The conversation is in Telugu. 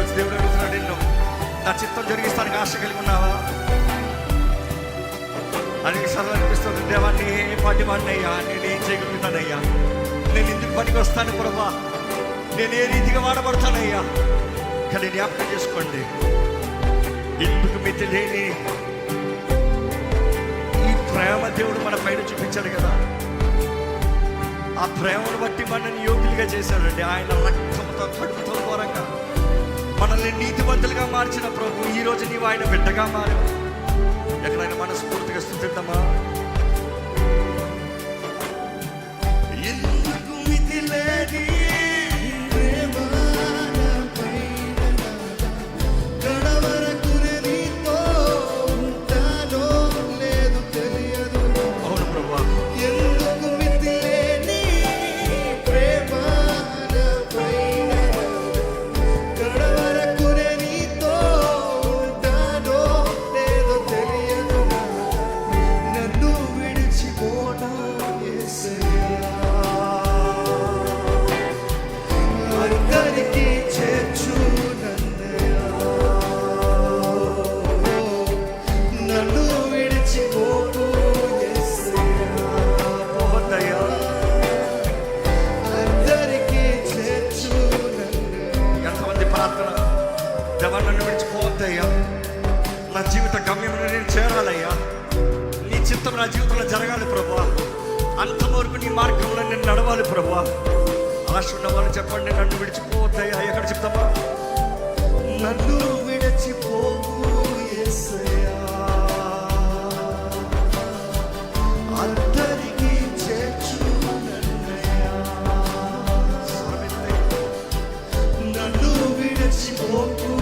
ఈరోజు దేవుడు అడుగుతున్నాడు, నిన్ను నా చిత్తం జరిగిస్తానికి ఆశ కలిగి ఉన్నావా? అనేక సార్లు అనిపిస్తుంది, దేవా నీ పనివాడిని అయ్యా, నేను ఏం చేయగలుగుతానయ్యా, నేను ఎందుకు పనికి వస్తాను ప్రభా, నేను ఏ రీతిగా వాడబడతానయ్యా. కానీ జ్ఞాపకం చేసుకోండి, ఇందుకు మితి లేని ఈ ప్రేమ దేవుడు మన పైన చూపించాడు కదా. ఆ ప్రేమను బట్టి మనల్ని యోగ్యులుగా చేశాడండి. ఆయన రక్తంతో కడుపుతో ఘోరంగా మనల్ని నీతివంతులుగా మార్చిన ప్రభు, ఈరోజు నీవు ఆయన బిడ్డగా మారావు. ఎక్కడైనా మనస్ఫూర్తిగా స్తుతిద్దామా? ఎందుకు మితి లేని నన్ను విడిచిపోవద్దయ్యా, నా జీవిత గమ్యం నేను చేరాలయ్యా, నీ చిత్తం నా జీవితంలో జరగాలి ప్రభా, అంతవరకు నీ మార్గంలో నేను నడవాలి ప్రభా. ఆశ ఉన్నవాళ్ళు చెప్పండి, నన్ను విడిచిపోవద్దయ్యా. ఎక్కడ చెప్తామా? నన్ను విడిచిపోవు యేసయ్యా, అందరికీ చేర్చు నన్నయ్యా, నన్ను విడిచిపోవు